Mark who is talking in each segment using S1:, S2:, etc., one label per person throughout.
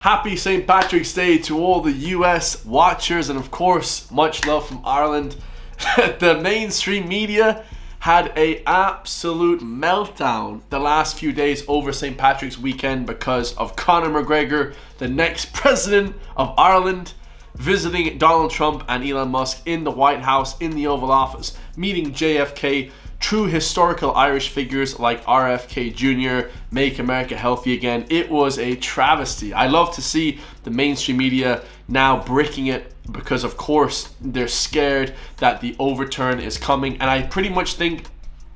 S1: Happy St. Patrick's Day to all the US watchers, and of course, much love from Ireland. The mainstream media had an absolute meltdown the last few days over St. Patrick's weekend because of Conor McGregor, the next president of Ireland, visiting Donald Trump and Elon Musk in the White House, in the Oval Office, meeting JFK, true historical Irish figures like RFK Jr., Make America Healthy Again. It was a travesty. I love to see the mainstream media now bricking it because, of course, they're scared that the overturn is coming. And I pretty much think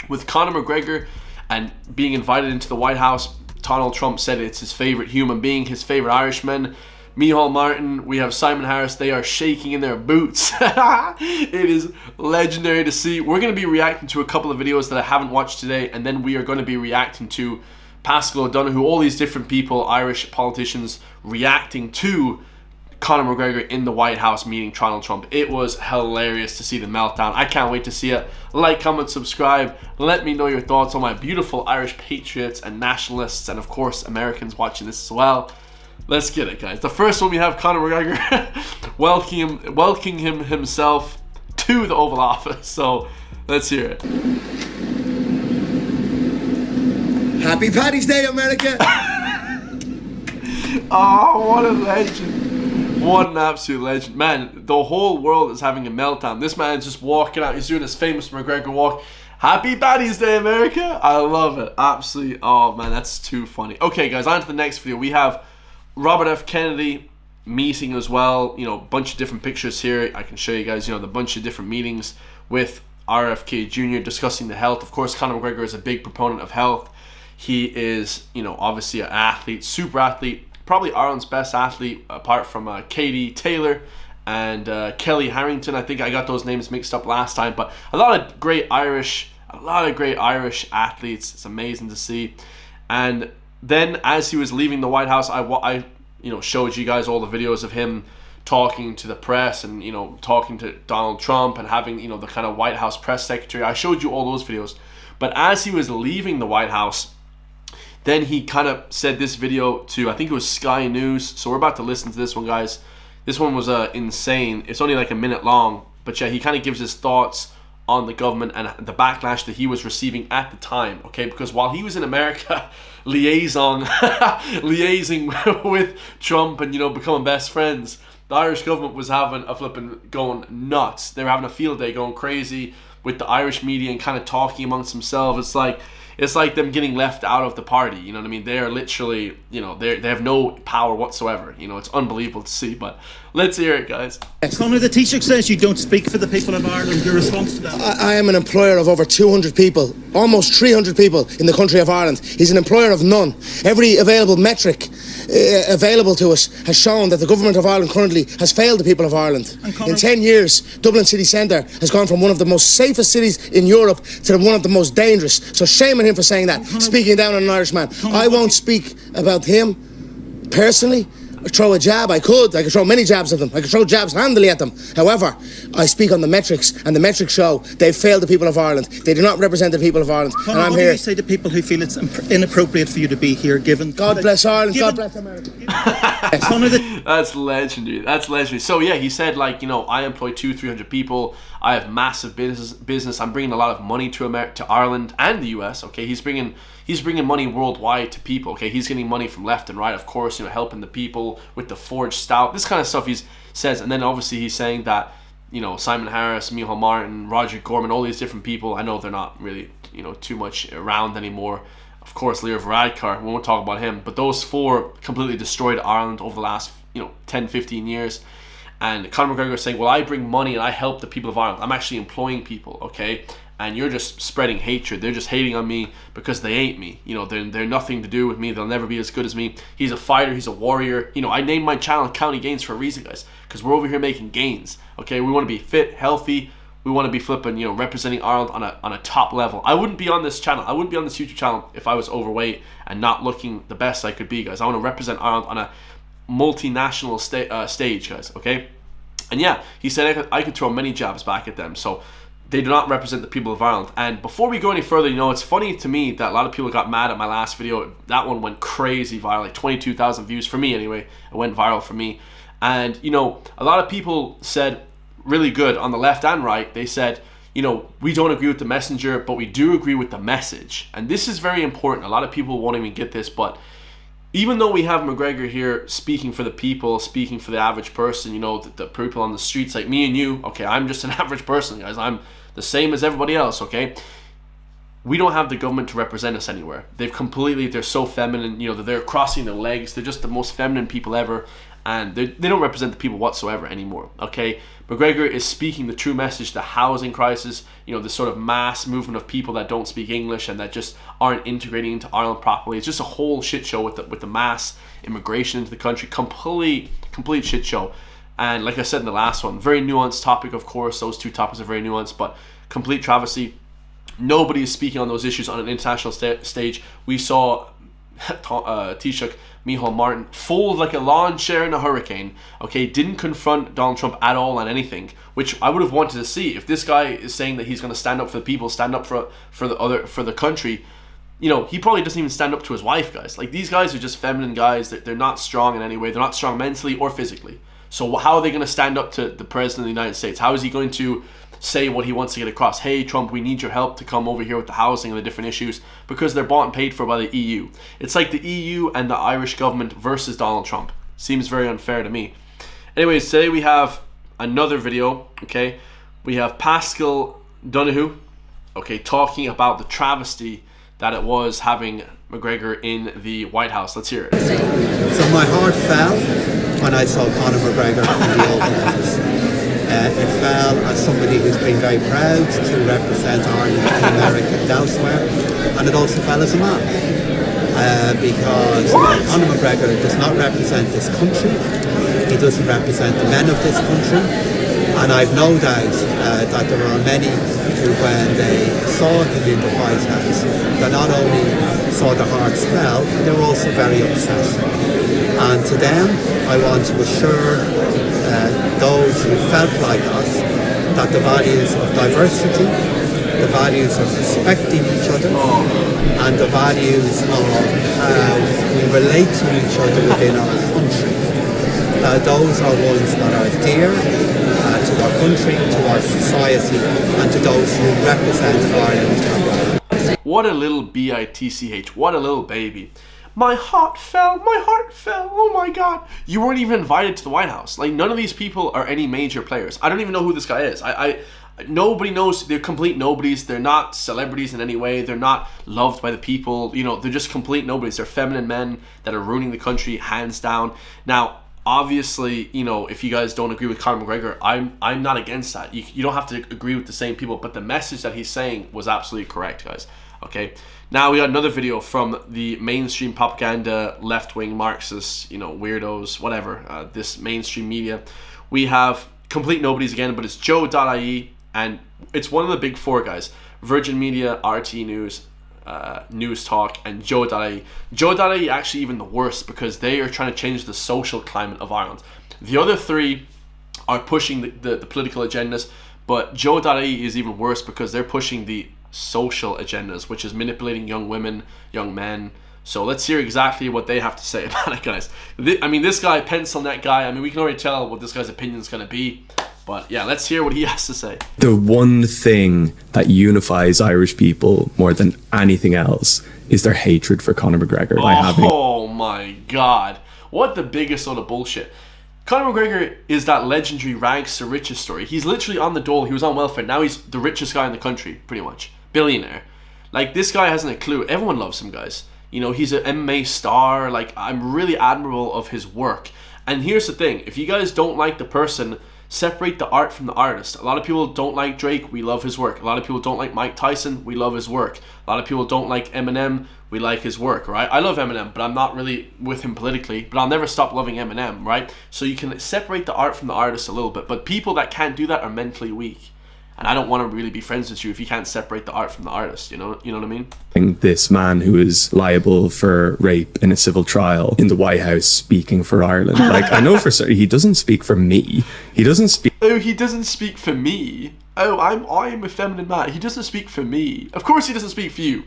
S1: with Conor McGregor and being invited into the White House, Donald Trump said it's his favorite human being, his favorite Irishman. Micheál Martin, we have Simon Harris, they are shaking in their boots. It is legendary to see. We're going to be reacting to a couple of videos that I haven't watched today, and then we are going to be reacting to Pascal O'Donoghue, all these different people, Irish politicians, reacting to Conor McGregor in the White House meeting Donald Trump. It was hilarious to see the meltdown. I can't wait to see it. Like, comment, subscribe. Let me know your thoughts on my beautiful Irish patriots and nationalists, and of course Americans watching this as well. Let's get it, guys. The first one, we have Conor McGregor welcoming him himself to the Oval Office. So let's hear it.
S2: Happy Paddy's Day, America!
S1: Oh, what a legend. What an absolute legend. Man, the whole world is having a meltdown. This man's just walking out. He's doing his famous McGregor walk. Happy Paddy's Day, America! I love it. Absolutely. Oh, man, that's too funny. Okay, guys, on to the next video. We have Robert F. Kennedy meeting as well. You know, bunch of different pictures here. I can show you guys, you know, the bunch of different meetings with RFK Jr. discussing the health. Of course, Conor McGregor is a big proponent of health. He is, you know, obviously an athlete, super athlete, probably Ireland's best athlete apart from Katie Taylor and Kelly Harrington. I think I got those names mixed up last time, but a lot of great Irish athletes. It's amazing to see. And then as he was leaving the White House, I showed you guys all the videos of him talking to the press and, you know, talking to Donald Trump and having, you know, the kind of White House press secretary. I showed you all those videos. But as he was leaving the White House, then he kind of said this video to, I think it was Sky News. So we're about to listen to this one, guys. This one was insane. It's only like a minute long. But yeah, he kind of gives his thoughts on the government and the backlash that he was receiving at the time, okay? Because while he was in America liaising with Trump and, you know, becoming best friends, the Irish government was having a flipping going nuts. They were having a field day, going crazy with the Irish media and kind of talking amongst themselves. It's like them getting left out of the party, you know what I mean? They are literally, you know, they have no power whatsoever. You know, it's unbelievable to see, but let's hear it, guys.
S3: Conor, the Taoiseach says you don't speak for the people of Ireland. Your response to that?
S2: I am an employer of over 200 people, almost 300 people in the country of Ireland. He's an employer of none. Every available metric available to us has shown that the government of Ireland currently has failed the people of Ireland. In 10 years, Dublin city centre has gone from one of the most safest cities in Europe to one of the most dangerous. So shame on him for saying that, speaking down on an Irishman. I won't speak about him personally. I throw a jab, I could throw many jabs at them, I could throw jabs handily at them. However, I speak on the metrics, and the metrics show they've failed the people of Ireland. They do not represent the people of Ireland.
S3: Conor,
S2: and I'm
S3: what
S2: here.
S3: Do you say to people who feel it's inappropriate for you to be here, given...
S2: God bless Ireland, God bless America.
S1: That's legendary. That's legendary. So yeah, he said, like, you know, I employ 200-300 people. I have massive business. I'm bringing a lot of money to Ireland and the US. Okay, he's bringing money worldwide to people. Okay, he's getting money from left and right. Of course, you know, helping the people with the forged stout. This kind of stuff he says, and then obviously he's saying that, you know, Simon Harris, Micheál Martin, Roger Gorman, all these different people. I know they're not really, you know, too much around anymore. Of course, Leo Varadkar, we won't talk about him, but those four completely destroyed Ireland over the last, you know, 10-15 years. And Conor McGregor is saying, well, I bring money and I help the people of Ireland. I'm actually employing people, okay? And you're just spreading hatred. They're just hating on me because they ain't me. You know, they're nothing to do with me. They'll never be as good as me. He's a fighter. He's a warrior. You know, I named my channel County Gains for a reason, guys, because we're over here making gains, okay? We want to be fit, healthy. We want to be flipping, you know, representing Ireland on a top level. I wouldn't be on this channel. I wouldn't be on this YouTube channel if I was overweight and not looking the best I could be, guys. I want to represent Ireland on a multinational stage, guys, okay? And yeah, he said I could throw many jabs back at them. So they do not represent the people of Ireland. And before we go any further, you know, it's funny to me that a lot of people got mad at my last video. That one went crazy viral, like 22,000 views for me anyway. It went viral for me. And, you know, a lot of people said really good on the left and right. They said, you know, we don't agree with the messenger, but we do agree with the message. And this is very important. A lot of people won't even get this, but even though we have McGregor here speaking for the people, speaking for the average person, you know, the people on the streets like me and you, okay, I'm just an average person, guys. I'm the same as everybody else, okay? We don't have the government to represent us anywhere. They're so feminine, you know, they're crossing their legs. They're just the most feminine people ever, and they don't represent the people whatsoever anymore, okay? McGregor is speaking the true message, the housing crisis, you know, this sort of mass movement of people that don't speak English and that just aren't integrating into Ireland properly. It's just a whole shit show with the mass immigration into the country, complete shit show. And like I said in the last one, very nuanced topic, of course. Those two topics are very nuanced, but complete travesty. Nobody is speaking on those issues on an international stage. We saw Taoiseach Micheál Martin fold like a lawn chair in a hurricane, okay? Didn't confront Donald Trump at all on anything, which I would have wanted to see. If this guy is saying that he's going to stand up for the people, stand up for the country, you know, he probably doesn't even stand up to his wife, guys. Like, these guys are just feminine guys. They're not strong in any way. They're not strong mentally or physically. So how are they going to stand up to the president of the United States? How is he going to say what he wants to get across? Hey, Trump, we need your help to come over here with the housing and the different issues, because they're bought and paid for by the EU. It's like the EU and the Irish government versus Donald Trump. Seems very unfair to me. Anyways, today we have another video, okay? We have Pascal Donoghue, okay, talking about the travesty that it was having McGregor in the White House. Let's hear it.
S4: So my heart fell when I saw Conor McGregor in the Oval Office. It fell as somebody who's been very proud to represent Ireland in America and elsewhere, and it also fell as a man, because Conor McGregor does not represent this country, he doesn't represent the men of this country, and I've no doubt that there are many who, when they saw him in the White House, that not only saw their hearts fell, they were also very upset. And to them, I want to assure those who felt like us that the values of diversity, the values of respecting each other, and the values of how we relate to each other within our country, those are ones that are dear to our country, to our society, and to those who represent Ireland.
S1: What a little bitch, what a little baby. My heart fell, oh my god. You weren't even invited to the White House. Like, none of these people are any major players. I don't even know who this guy is. Nobody knows. They're complete nobodies. They're not celebrities in any way. They're not loved by the people. You know, they're just complete nobodies. They're feminine men that are ruining the country, hands down. Now, obviously, you know, if you guys don't agree with Conor McGregor, I'm not against that. You don't have to agree with the same people, but the message that he's saying was absolutely correct, guys. Okay, now we got another video from the mainstream propaganda, left-wing Marxists, you know, weirdos, whatever, this mainstream media. We have complete nobodies again, but it's Joe.ie, and it's one of the big four, guys. Virgin Media, RT News, News Talk, and Joe.ie. Joe.ie actually even the worst, because they are trying to change the social climate of Ireland. The other three are pushing the political agendas, but Joe.ie is even worse, because they're pushing the social agendas, which is manipulating young women, young men. So let's hear exactly what they have to say about it, guys. I mean, this guy, pencil neck guy, I mean, we can already tell what this guy's opinion is going to be. But yeah, let's hear what he has to say.
S5: The one thing that unifies Irish people more than anything else is their hatred for Conor McGregor.
S1: Oh my god. What the biggest load of bullshit. Conor McGregor is that legendary rags to riches story. He's literally on the dole. He was on welfare. Now he's the richest guy in the country, pretty much. Billionaire. Like, this guy hasn't a clue. Everyone loves him, guys. You know, he's an MMA star. Like, I'm really admirable of his work. And here's the thing. If you guys don't like the person, separate the art from the artist. A lot of people don't like Drake. We love his work. A lot of people don't like Mike Tyson. We love his work. A lot of people don't like Eminem. We like his work, right? I love Eminem, but I'm not really with him politically. But I'll never stop loving Eminem, right? So you can separate the art from the artist a little bit. But people that can't do that are mentally weak. And I don't want to really be friends with you if you can't separate the art from the artist, you know what I mean?
S5: This man who is liable for rape in a civil trial in the White House speaking for Ireland. Like, I know for certain he doesn't speak for me. He doesn't speak...
S1: Oh, he doesn't speak for me? oh, I am a feminine man. He doesn't speak for me. Of course he doesn't speak for you.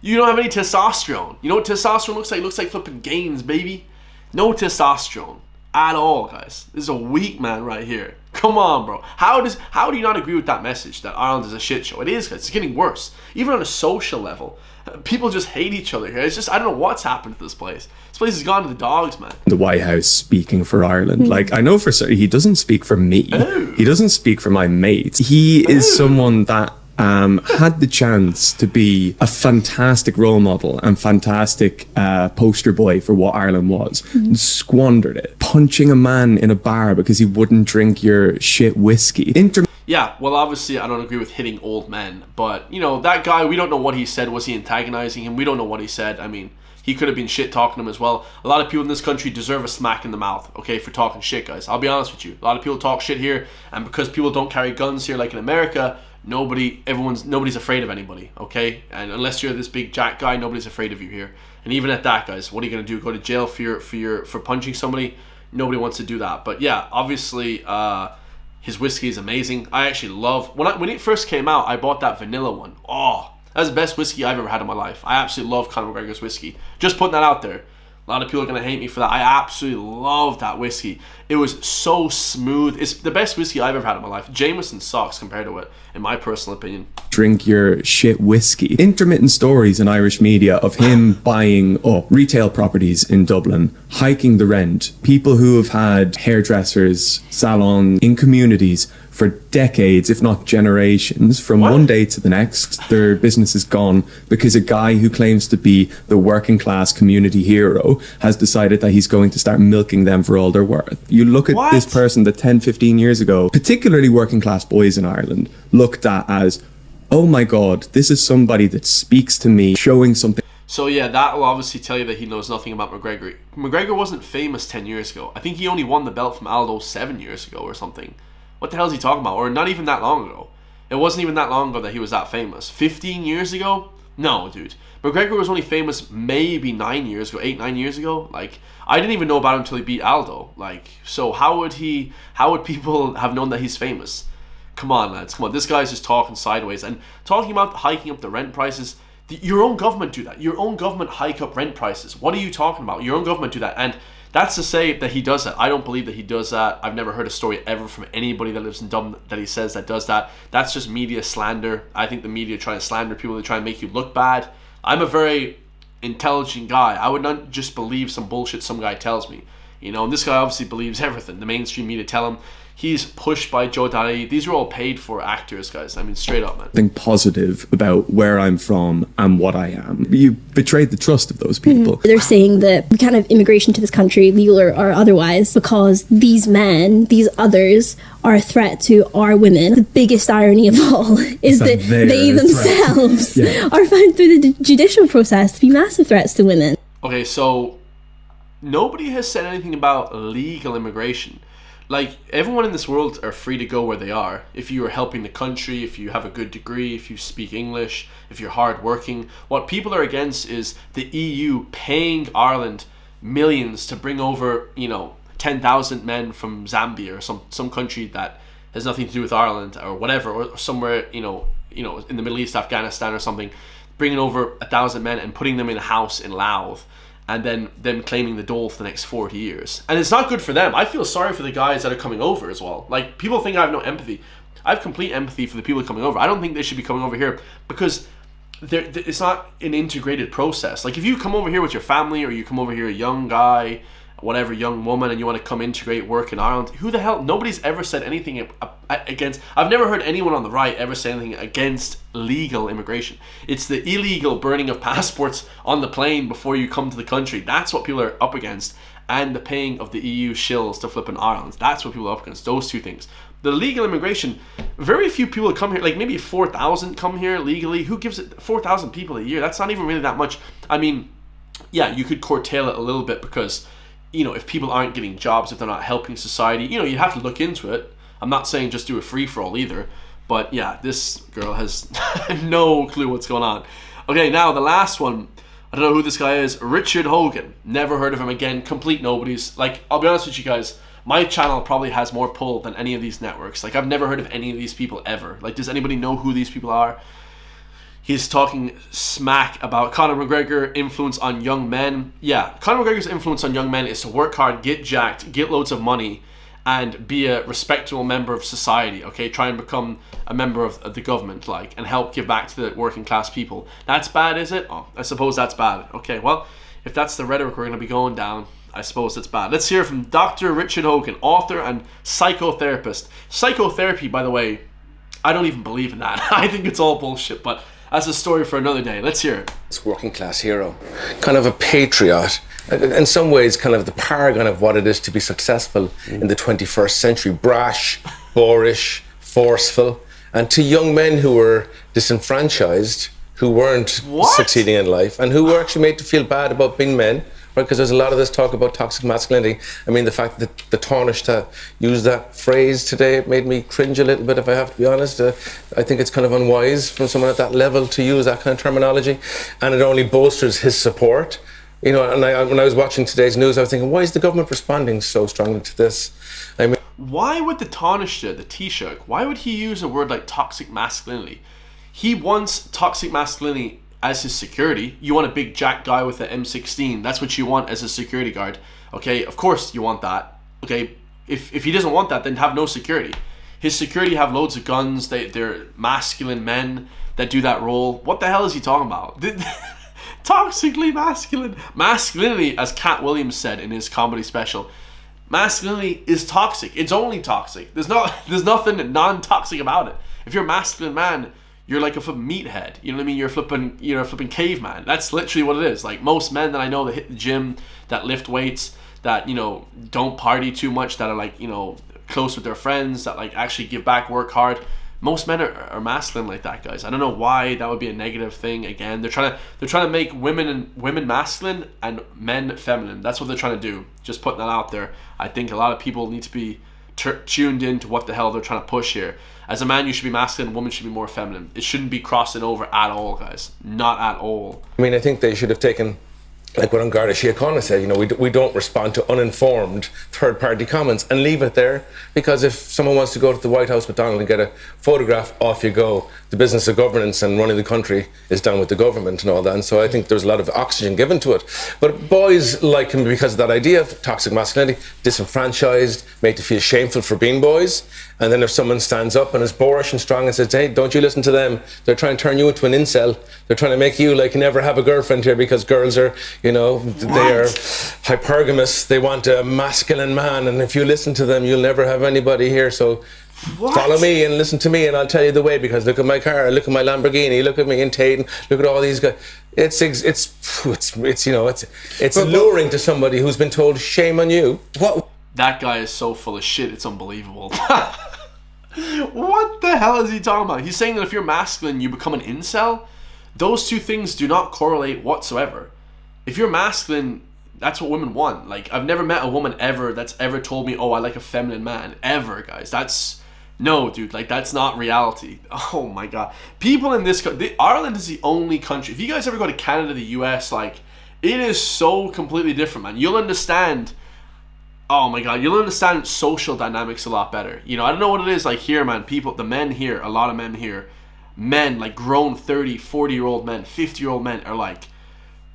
S1: You don't have any testosterone. You know what testosterone looks like? It looks like flipping gains, baby. No testosterone at all, guys. This is a weak man right here. Come on, bro. How do you not agree with that message that Ireland is a shit show? It is, guys. It's getting worse. Even on a social level, people just hate each other here. It's just, I don't know what's happened to this place. This place has gone to the dogs, man.
S5: The White House speaking for Ireland. Like, I know for certain he doesn't speak for me.
S1: Oh.
S5: He doesn't speak for my mates. He is someone that had the chance to be a fantastic role model and fantastic poster boy for what Ireland was, and squandered it, punching a man in a bar because he wouldn't drink your shit whiskey.
S1: Yeah, well, obviously, I don't agree with hitting old men, but, you know, that guy, we don't know what he said. Was he antagonizing him? We don't know what he said. I mean, he could have been shit talking him as well. A lot of people in this country deserve a smack in the mouth, okay, for talking shit, guys. I'll be honest with you. A lot of people talk shit here, and because people don't carry guns here like in America, nobody's afraid of anybody, okay? And unless you're this big jack guy, nobody's afraid of you here. And even at that, guys, what are you gonna do? Go to jail for punching somebody? Nobody wants to do that. But yeah, obviously, his whiskey is amazing. I actually love when it first came out. I bought that vanilla one. Oh, that's the best whiskey I've ever had in my life. I absolutely love Conor McGregor's whiskey. Just putting that out there. A lot of people are going to hate me for that. I absolutely love that whiskey. It was so smooth. It's the best whiskey I've ever had in my life. Jameson sucks compared to it, in my personal opinion.
S5: Drink your shit whiskey. Intermittent stories in Irish media of him buying up retail properties in Dublin, hiking the rent, people who have had hairdressers, salons in communities for decades, if not generations. From one day to the next, their business is gone because a guy who claims to be the working class community hero has decided that he's going to start milking them for all they're worth. You look at this person that 10, 15 years ago, particularly working class boys in Ireland, looked at as, oh my God, this is somebody that speaks to me, showing something.
S1: So yeah, that will obviously tell you that he knows nothing about McGregor. McGregor wasn't famous 10 years ago. I think he only won the belt from Aldo 7 years ago or something. What the hell is he talking about? Or not even that long ago. It wasn't even that long ago that he was that famous. 15 years ago? No, dude. McGregor was only famous maybe 9 years ago, 8, 9 years ago. Like, I didn't even know about him until he beat Aldo. Like, so how would people have known that he's famous? Come on, lads. Come on. This guy's just talking sideways. And talking about hiking up the rent prices, your own government do that. Your own government hike up rent prices. What are you talking about? Your own government do that. And that's to say that he does that. I don't believe that he does that. I've never heard a story ever from anybody that lives in Dublin that he says that does that. That's just media slander. I think the media try to slander people. They try and make you look bad. I'm a very intelligent guy. I would not just believe some bullshit some guy tells me. You know, and this guy obviously believes everything. The mainstream media tell him. He's pushed by Joe Daddy. These are all paid for actors, guys. I mean, straight up, man.
S5: Think positive about where I'm from and what I am. You betrayed the trust of those people.
S6: They're saying that we can't have immigration to this country, legal or otherwise, because these men, these others, are a threat to our women. The biggest irony of all is that they themselves are found through the judicial process to be massive threats to women.
S1: Okay, so nobody has said anything about legal immigration. Like, everyone in this world are free to go where they are. If you are helping the country, if you have a good degree, if you speak English, if you're hardworking. What people are against is the EU paying Ireland millions to bring over, 10,000 men from Zambia or some country that has nothing to do with Ireland or whatever, or somewhere, in the Middle East, Afghanistan or something, bringing over 1,000 men and putting them in a house in Louth. And then them claiming the dole for the next 40 years. And it's not good for them. I feel sorry for the guys that are coming over as well. Like, people think I have no empathy. I have complete empathy for the people coming over. I don't think they should be coming over here because it's not an integrated process. Like, if you come over here with your family, or you come over here a young guy, whatever, young woman, and you want to come integrate work in Ireland, who the hell? Nobody's ever said anything against. I've never heard anyone on the right ever say anything against legal immigration. It's the illegal burning of passports on the plane before you come to the country. That's what people are up against. And the paying of the EU shills to flip in Ireland. That's what people are up against. Those two things. The legal immigration, very few people come here. Like, maybe 4,000 come here legally. Who gives it 4,000 people a year? That's not even really that much. I mean, yeah, you could curtail it a little bit because, if people aren't getting jobs, if they're not helping society, you have to look into it. I'm not saying just do a free-for-all either. But yeah, this girl has no clue what's going on. Okay, now the last one. I don't know who this guy is. Richard Hogan. Never heard of him again. Complete nobodies. Like, I'll be honest with you guys. my channel probably has more pull than any of these networks. Like, I've never heard of any of these people ever. Like, does anybody know who these people are? He's talking smack about Conor McGregor influence on young men. Yeah, Conor McGregor's influence on young men is to work hard, get jacked, get loads of money, and be a respectable member of society, okay? Try and become a member of the government, like, and help give back to the working class people. That's bad, is it? Oh, I suppose that's bad. Okay, well, if that's the rhetoric we're going to be going down, I suppose it's bad. Let's hear from Dr. Richard Hogan, author and psychotherapist. Psychotherapy, by the way, I don't even believe in that. I think it's all bullshit, but that's a story for another day. Let's hear it.
S7: This working class hero, kind of a patriot, in some ways kind of the paragon of what it is to be successful in the 21st century. Brash, boorish, forceful, and to young men who were disenfranchised, who weren't succeeding in life, and who were actually made to feel bad about being men. Right, because there's a lot of this talk about toxic masculinity. I mean, the fact that the Taoiseach used that phrase today, it made me cringe a little bit, if I have to be honest. I think it's kind of unwise from someone at that level to use that kind of terminology, and it only bolsters his support. You know, and when I was watching today's news, I was thinking, why is the government responding so strongly to this? I mean,
S1: why would the Taoiseach, why would he use a word like toxic masculinity? He wants toxic masculinity as his security. You want a big jack guy with an M16. That's what you want as a security guard. Okay, of course you want that. Okay, if he doesn't want that, then have no security. His security have loads of guns. They're masculine men that do that role. What the hell is he talking about? Toxically masculine. Masculinity, as Cat Williams said in his comedy special, masculinity is toxic. It's only toxic. There's nothing non-toxic about it. If you're a masculine man, you're like a flipping meathead. You know what I mean? You're a flipping caveman. That's literally what it is. Like, most men that I know that hit the gym, that lift weights, that, you know, don't party too much, that are like, you know, close with their friends, that like actually give back, work hard. Most men are masculine like that, guys. I don't know why that would be a negative thing. Again, they're trying to make women masculine and men feminine. That's what they're trying to do. Just putting that out there. I think a lot of people need to be tuned in to what the hell they're trying to push here. As a man, you should be masculine. A woman should be more feminine. It shouldn't be crossing over at all, guys. Not at all.
S7: I mean, I think they should have taken, like what Garda Síochána said, you know, we don't respond to uninformed third-party comments, and leave it there, because if someone wants to go to the White House with Donald and get a photograph, off you go. The business of governance and running the country is done with the government and all that, and so I think there's a lot of oxygen given to it. But boys like him because of that idea of toxic masculinity, disenfranchised, made to feel shameful for being boys, and then if someone stands up and is boorish and strong and says, hey, don't you listen to them, they're trying to turn you into an incel, they're trying to make you like never have a girlfriend here because girls are, you know, they are hypergamous, they want a masculine man, and if you listen to them, you'll never have anybody here, so follow me and listen to me and I'll tell you the way, because look at my car, look at my Lamborghini, look at me in Taden, look at all these guys. It's you know, it's alluring to somebody who's been told, shame on you.
S1: What? That guy is so full of shit, it's unbelievable. What the hell is he talking about? He's saying that if you're masculine, you become an incel? Those two things do not correlate whatsoever. If you're masculine, that's what women want. Like, I've never met a woman ever that's ever told me, oh, I like a feminine man. Ever, guys. No, dude, like, that's not reality. Oh my god. People in this Ireland is the only country. If you guys ever go to Canada, the US, like, it is so completely different, man. You'll understand. Oh my god, you'll understand social dynamics a lot better. You know, I don't know what it is like here, man. The men here, a lot of men here, like grown 30, 40-year-old men, 50-year-old men are like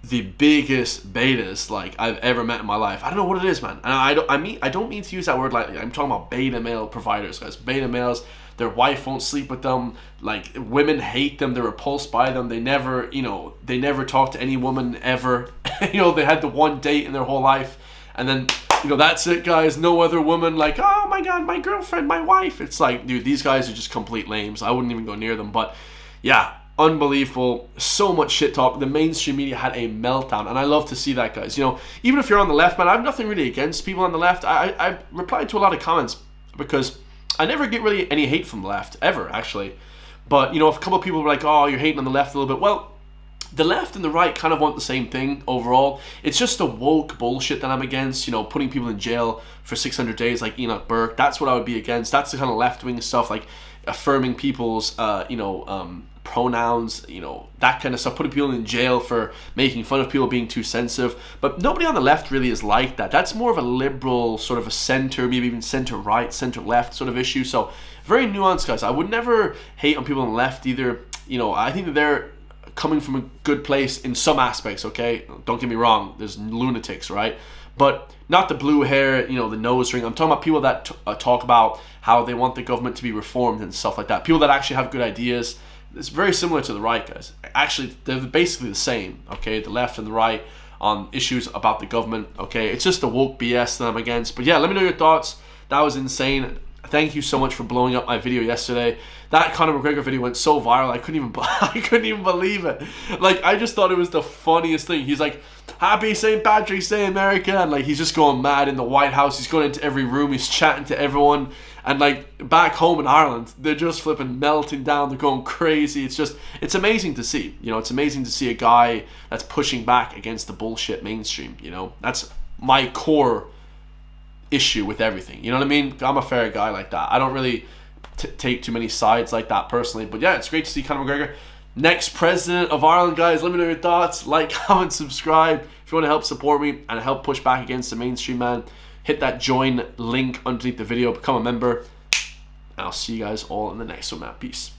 S1: the biggest betas like I've ever met in my life. I don't know what it is, man. And I don't mean to use that word lightly. I'm talking about beta male providers, guys. Beta males, their wife won't sleep with them. Like, women hate them. They're repulsed by them. They never talk to any woman ever. You know, they had the one date in their whole life, and then, you know, that's it, guys. No other woman, like, oh my god, my girlfriend, my wife. It's like, dude, these guys are just complete lames. I wouldn't even go near them. But yeah, unbelievable. So much shit talk. The mainstream media had a meltdown, and I love to see that, guys. You know, even if you're on the left, man, I have nothing really against people on the left. I replied to a lot of comments because I never get really any hate from the left, ever, actually. But, you know, if a couple of people were like, oh, you're hating on the left a little bit, well, the left and the right kind of want the same thing overall. It's just the woke bullshit that I'm against, you know, putting people in jail for 600 days like Enoch Burke. That's what I would be against. That's the kind of left-wing stuff, like affirming people's, pronouns, you know, that kind of stuff, putting people in jail for making fun of people being too sensitive. But nobody on the left really is like that. That's more of a liberal, sort of a center, maybe even center-right, center-left sort of issue. So very nuanced, guys. I would never hate on people on the left either. You know, I think that they're coming from a good place in some aspects, okay? Don't get me wrong, there's lunatics, right? But not the blue hair, you know, the nose ring. I'm talking about people that talk about how they want the government to be reformed and stuff like that. People that actually have good ideas. It's very similar to the right, guys. Actually, they're basically the same, okay? The left and the right on issues about the government, okay? It's just the woke BS that I'm against. But yeah, let me know your thoughts. That was insane. Thank you so much for blowing up my video yesterday. That Conor McGregor video went so viral, I couldn't even believe it. Like, I just thought it was the funniest thing. He's like, "Happy St. Patrick's Day, America," and like he's just going mad in the White House. He's going into every room. He's chatting to everyone. And like back home in Ireland, they're just flipping melting down. They're going crazy. It's amazing to see. You know, it's amazing to see a guy that's pushing back against the bullshit mainstream. You know, that's my core issue with everything. You know what I mean? I'm a fair guy like that. I don't really take too many sides like that personally. But yeah, it's great to see Conor McGregor, next president of Ireland, guys. Let me know your thoughts. Like, comment, subscribe if you want to help support me and help push back against the mainstream, man. Hit that join link underneath the video, become a member. And I'll see you guys all in the next one, man. Peace.